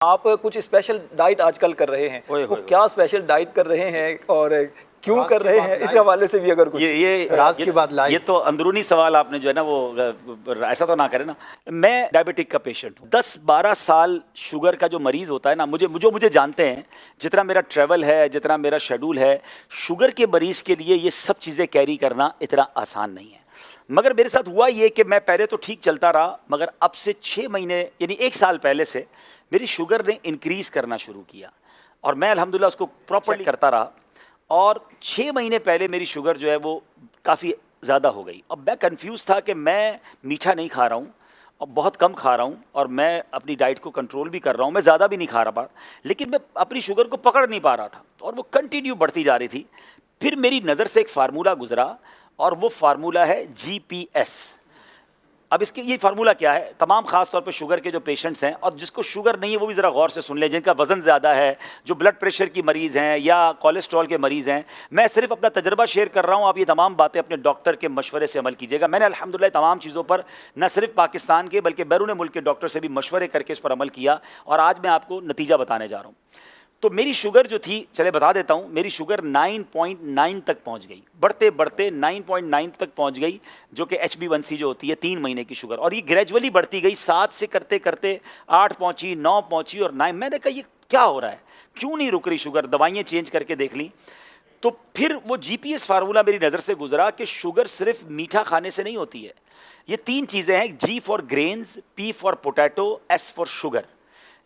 आप कुछ special diet आजकल कर रहे हैं, वो क्या स्पेशल डाइट कर रहे हैं और क्यों कर रहे हैं, इस हवाले से भी अगर कुछ ये राज की बात लाई। ये तो अंदरूनी सवाल आपने जो है ना वो ऐसा तो ना करें ना। मैं डायबिटिक का पेशेंट हूँ, 10-12 साल शुगर का जो मरीज होता है ना, मुझे जानते हैं, जितना मेरा ट्रैवल है, जितना मेरा शेड्यूल है, शुगर के मरीज के लिए ये सब चीज़ें कैरी करना इतना आसान नहीं है। मगर मेरे साथ हुआ ये कि मैं पहले तो ठीक चलता रहा, मगर अब से 6 महीने यानी 1 साल पहले से मेरी शुगर ने इंक्रीज़ करना शुरू किया और मैं अल्हम्दुलिल्लाह उसको प्रॉपर्ली करता रहा। और 6 महीने पहले मेरी शुगर जो है वो काफ़ी ज़्यादा हो गई। अब मैं कंफ्यूज था कि मैं मीठा नहीं खा रहा हूँ और बहुत कम खा रहा हूँ और मैं अपनी डाइट को कंट्रोल भी कर रहा हूँ, मैं ज़्यादा भी नहीं खा रहा, लेकिन मैं अपनी शुगर को पकड़ नहीं पा रहा था और वो कंटिन्यू बढ़ती जा रही थी। फिर मेरी नज़र से एक फार्मूला गुजरा और वो फार्मूला है GPS। अब इसके ये फार्मूला क्या है, तमाम खास तौर पे शुगर के जो पेशेंट्स हैं और जिसको शुगर नहीं है वो भी ज़रा गौर से सुन लें, जिनका वज़न ज़्यादा है, जो ब्लड प्रेशर की मरीज़ हैं या कोलेस्ट्रॉल के मरीज़ हैं। मैं सिर्फ अपना तजर्बा शेयर कर रहा हूँ, आप ये तमाम बातें अपने डॉक्टर के मशवरे से अमल कीजिएगा। मैंने अल्हम्दुलिल्लाह तमाम चीज़ों पर न सिर्फ पाकिस्तान के बल्कि बैरून मुल्क के डॉक्टर से भी मशवरे करके इस पर अमल किया और आज मैं आपको नतीजा बताने जा रहा हूँ। तो मेरी शुगर जो थी, चले बता देता हूँ, मेरी शुगर 9.9 तक पहुँच गई, बढ़ते बढ़ते 9.9 तक पहुँच गई, जो कि HB1C जो होती है 3 महीने की शुगर, और ये ग्रेजुअली बढ़ती गई, 7 से करते करते 8 पहुँची, 9 पहुँची और 9। मैंने कहा ये क्या हो रहा है, क्यों नहीं रुक रही शुगर, दवाइयाँ चेंज करके देख ली। तो फिर वो GPS फार्मूला मेरी नज़र से गुजरा कि शुगर सिर्फ मीठा खाने से नहीं होती है, ये 3 चीज़ें हैं, G for grains, P for potato, S for sugar.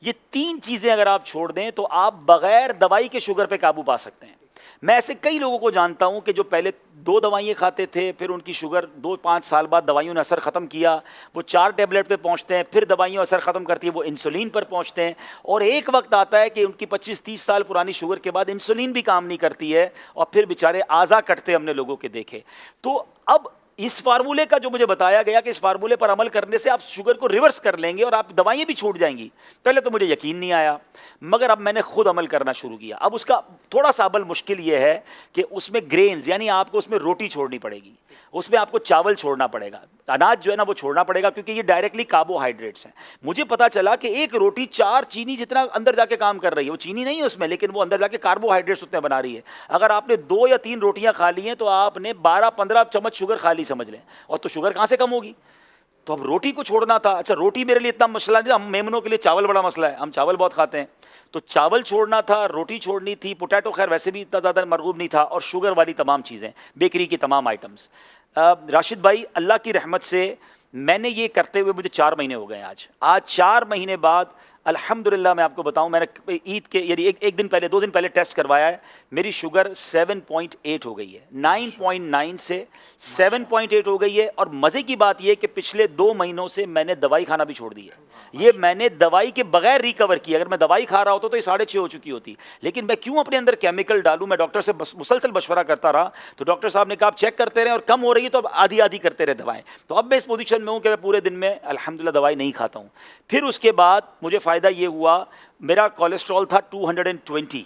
ये 3 चीज़ें अगर आप छोड़ दें तो आप बग़ैर दवाई के शुगर पे काबू पा सकते हैं। मैं ऐसे कई लोगों को जानता हूं कि जो पहले 2 दवाइयाँ खाते थे, फिर उनकी शुगर 2-5 साल बाद दवाइयों ने असर ख़त्म किया, वो 4 टैबलेट पे पहुंचते हैं, फिर दवाइयों असर ख़त्म करती है, वो इंसुलिन पर पहुंचते हैं और एक वक्त आता है कि उनकी 25-30 साल पुरानी शुगर के बाद इंसुलिन भी काम नहीं करती है और फिर बेचारे आज़ा कटते हमने लोगों के देखे। तो अब इस फार्मूले का जो मुझे बताया गया कि इस फार्मूले पर अमल करने से आप शुगर को रिवर्स कर लेंगे और आप दवाइयाँ भी छूट जाएंगी, पहले तो मुझे यकीन नहीं आया, मगर अब मैंने खुद अमल करना शुरू किया। अब उसका थोड़ा सा अमल मुश्किल ये है कि उसमें ग्रेन्स यानी आपको उसमें रोटी छोड़नी पड़ेगी, उसमें आपको चावल छोड़ना पड़ेगा, अनाज जो है ना वो छोड़ना पड़ेगा, क्योंकि ये डायरेक्टली कार्बोहाइड्रेट्स हैं। मुझे पता चला कि एक रोटी 4 चीनी जितना अंदर जाके काम कर रही है, वो चीनी नहीं है उसमें, लेकिन वो अंदर जाके कार्बोहाइड्रेट्स उतने बना रही है। अगर आपने 2 या 3 रोटियां खा ली हैं तो आपने 12-15 चम्मच शुगर खा ली समझ लें, और तो शुगर कहाँ से कम होगी। तो अब रोटी को छोड़ना था। अच्छा, रोटी मेरे लिए इतना मसला नहीं था, हम मेमनों के लिए चावल बड़ा मसला है, हम चावल बहुत खाते हैं, तो चावल छोड़ना था, रोटी छोड़नी थी, पोटैटो खैर वैसे भी इतना ज़्यादा मरगूब नहीं था, और शुगर वाली तमाम चीज़ें, बेकरी की तमाम आइटम्स। राशिद भाई, अल्लाह की रहमत से मैंने ये करते हुए मुझे 4 महीने हो गए। आज 4 महीने बाद अल्हम्दुलिल्लाह मैं आपको बताऊं, मैंने ईद के यानी एक दिन पहले 2 दिन पहले टेस्ट करवाया है, मेरी शुगर 7.8 हो गई है, 9.9 से 7.8 हो गई है। और मज़े की बात यह कि पिछले 2 महीनों से मैंने दवाई खाना भी छोड़ दी है, ये मैंने दवाई के बगैर रिकवर किया। अगर मैं दवाई खा रहा होता तो ये 6.5 हो चुकी होती, लेकिन मैं क्यों अपने अंदर केमिकल डालूं। मैं डॉक्टर से मुसलसल मशवरा करता रहा, तो डॉक्टर साहब ने कहा आप चेक करते रहे और कम हो रही है तो अब आधी आधी करते रहे दवाएं। तो अब मैं इस पोजीशन में हूं कि मैं पूरे दिन में अल्हम्दुलिल्लाह दवाई नहीं खाता हूं। फिर उसके बाद मुझे फ़ायदा ये हुआ, मेरा कोलेस्ट्रॉल था 220,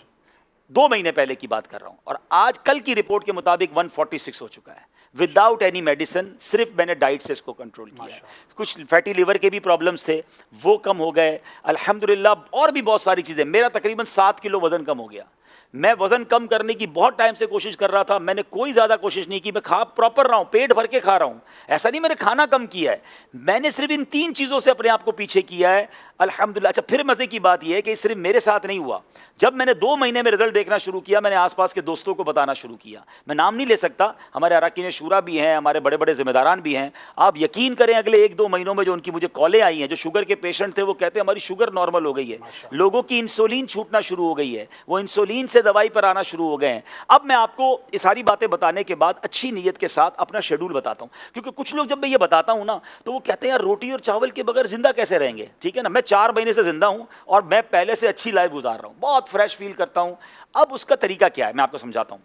2 महीने पहले की बात कर रहा हूं, और आज कल की रिपोर्ट के मुताबिक 146 हो चुका है, विदाउट एनी मेडिसिन, सिर्फ मैंने डाइट से इसको कंट्रोल किया है। कुछ फैटी लिवर के भी प्रॉब्लम्स थे, वो कम हो गए अल्हम्दुलिल्लाह, और भी बहुत सारी चीज़ें। मेरा तकरीबन 7 किलो वज़न कम हो गया। मैं वज़न कम करने की बहुत टाइम से कोशिश कर रहा था, मैंने कोई ज़्यादा कोशिश नहीं की, मैं खा प्रॉपर रहा हूँ, पेट भर के खा रहा हूँ, ऐसा नहीं मैंने खाना कम किया है, मैंने सिर्फ इन 3 चीज़ों से अपने आप को पीछे किया है अल्हम्दुलिल्लाह। अच्छा, फिर मज़े की बात यह है कि सिर्फ मेरे साथ नहीं हुआ, जब मैंने 2 महीने में रिजल्ट देखना शुरू किया, मैंने आसपास के दोस्तों को बताना शुरू किया। मैं नाम नहीं ले सकता, हमारे अरकान शूरा भी हैं, हमारे बड़े बड़े जिम्मेदारान भी हैं। आप यकीन करें, अगले 1-2 महीनों में जो उनकी मुझे कॉलें आई हैं, जो शुगर के पेशेंट थे, वो कहते हैं हमारी शुगर नॉर्मल हो गई है, लोगों की इंसुलिन छूटना शुरू हो गई है, वो इंसुलिन से दवाई पर आना शुरू हो गए हैं। अब मैं आपको ये सारी बातें बताने के बाद अच्छी नीयत के साथ अपना शेड्यूल बताता हूं, क्योंकि कुछ लोग जब मैं ये बताता हूं ना तो वो कहते हैं यार रोटी और चावल के बगैर जिंदा कैसे रहेंगे। ठीक है ना, मैं 4 महीने से जिंदा हूं और मैं पहले से अच्छी लाइफ गुजार रहा हूं, बहुत फ्रेश फील करता हूं। अब उसका तरीका क्या है मैं आपको समझाता हूं।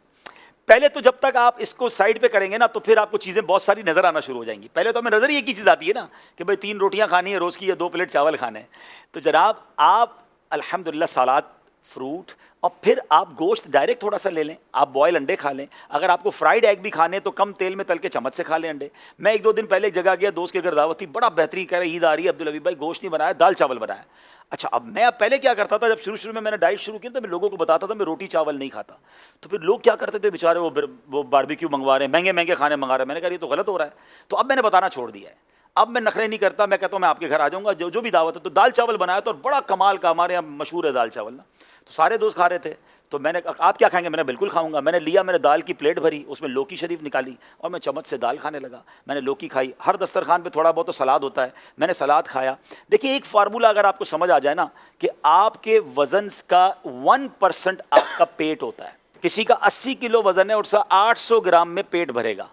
पहले तो जब तक आप इसको साइड पे करेंगे ना तो फिर आपको चीज़ें बहुत सारी नज़र आना शुरू हो जाएंगी। पहले तो हमें नज़र एक ही चीज़ आती है ना कि भाई 3 रोटियां खानी है रोज़ की या 2 प्लेट चावल खाने हैं। तो जनाब आप अल्हम्दुलिल्लाह सलाद फ्रूट, और फिर आप गोश्त डायरेक्ट थोड़ा सा ले लें, आप बॉयल अंडे खा लें। अगर आपको फ्राइड एग भी खाने तो कम तेल में तल के चम्मच से खा लें अंडे। मैं 1-2 दिन पहले एक जगह गया, दोस्त के घर दावत थी, बड़ा बेहतरीन, कह रहा ईद आ रही है अब्दुल हबीब भाई, गोश्त नहीं बनाया, दाल चावल बनाया। अच्छा, अब मैं पहले क्या करता था, जब शुरू में मैंने डाइट शुरू की तो मैं लोगों को बताता था मैं रोटी चावल नहीं खाता, तो फिर लोग क्या करते थे बेचारे, वो बारबेक्यू मंगवा रहे हैं, महंगे महंगे खाने मंगा रहे हैं। मैंने कहा ये तो गलत हो रहा है, तो अब मैंने बताना छोड़ दिया है। अब मैं नखरे नहीं करता, मैं कहता हूँ मैं आपके घर आ जाऊँगा, जो भी दावत है। तो दाल चावल बनाया तो बड़ा कमाल का, हमारे यहाँ मशहूर है दाल चावल ना, तो सारे दोस्त खा रहे थे। तो मैंने कहा आप क्या खाएंगे, मैंने बिल्कुल खाऊंगा। मैंने लिया, मैंने दाल की प्लेट भरी, उसमें लौकी शरीफ निकाली और मैं चम्मच से दाल खाने लगा। मैंने लौकी खाई, हर दस्तरखान पे थोड़ा बहुत तो सलाद होता है, मैंने सलाद खाया। देखिए एक फार्मूला अगर आपको समझ आ जाए ना, कि आपके वजन का 1% आपका पेट होता है। किसी का 80 किलो वजन है, उसका 800 ग्राम में पेट भरेगा।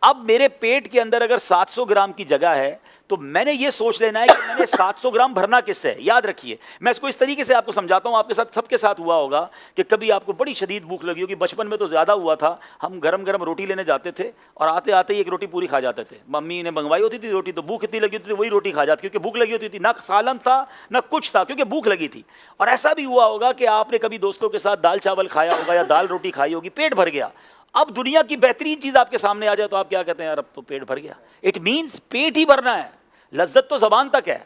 अब मेरे पेट के अंदर अगर 700 ग्राम की जगह है, तो मैंने ये सोच लेना है कि मैंने 700 ग्राम भरना किससे है। याद रखिए, मैं इसको इस तरीके से आपको समझाता हूँ, आपके साथ सबके साथ हुआ होगा कि कभी आपको बड़ी शदीद भूख लगी होगी, बचपन में तो ज़्यादा हुआ था। हम गरम गरम रोटी लेने जाते थे और आते आते ही एक रोटी पूरी खा जाते थे। मम्मी ने मंगवाई होती थी रोटी, तो भूख इतनी लगी होती थी, वही रोटी खा जाती, क्योंकि भूख लगी होती थी, ना सालन था ना कुछ था, क्योंकि भूख लगी थी। और ऐसा भी हुआ होगा कि आपने कभी दोस्तों के साथ दाल चावल खाया होगा या दाल रोटी खाई होगी, पेट भर गया। अब दुनिया की बेहतरीन चीज़ आपके सामने आ जाए तो आप क्या कहते हैं, यार अब तो पेट भर गया। इट मीन्स पेट ही भरना है, लज्जत तो ज़बान तक है।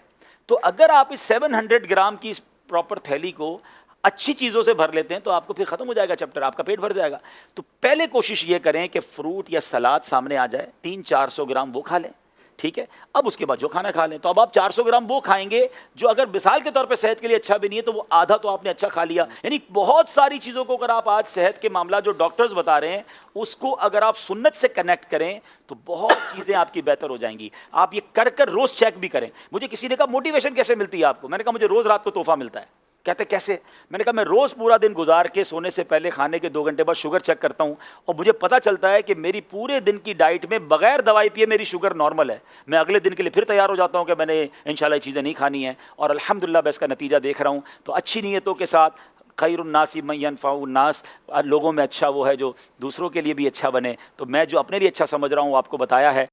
तो अगर आप इस 700 ग्राम की इस प्रॉपर थैली को अच्छी चीज़ों से भर लेते हैं तो आपको फिर ख़त्म हो जाएगा चैप्टर, आपका पेट भर जाएगा। तो पहले कोशिश ये करें कि फ्रूट या सलाद सामने आ जाए, 300-400 ग्राम वो खा लें, ठीक है। अब उसके बाद जो खाना खा लें। तो अब आप 400 ग्राम वो खाएंगे जो अगर मिसाल के तौर पे सेहत के लिए अच्छा भी नहीं है, तो वो आधा तो आपने अच्छा खा लिया। यानी बहुत सारी चीज़ों को अगर आप आज सेहत के मामला जो डॉक्टर्स बता रहे हैं उसको अगर आप सुन्नत से कनेक्ट करें तो बहुत चीज़ें आपकी बेहतर हो जाएंगी। आप ये कर कर रोज़ चेक भी करें। मुझे किसी ने कहा मोटिवेशन कैसे मिलती है आपको, मैंने कहा मुझे रोज़ रात को तोहफा मिलता है। कहते कैसे, मैंने कहा मैं रोज़ पूरा दिन गुजार के सोने से पहले खाने के 2 घंटे बाद शुगर चेक करता हूँ और मुझे पता चलता है कि मेरी पूरे दिन की डाइट में बगैर दवाई पिए मेरी शुगर नॉर्मल है। मैं अगले दिन के लिए फिर तैयार हो जाता हूँ कि मैंने इंशाल्लाह ये चीज़ें नहीं खानी है, और अल्हम्दुलिल्लाह मैं इसका नतीजा देख रहा हूँ। तो अच्छी नीयतों के साथ खैरुन्नासी मन यनफ़उन्नास, लोगों में अच्छा वो है जो दूसरों के लिए भी अच्छा बने। तो मैं जो अपने लिए अच्छा समझ रहा हूँ आपको बताया है।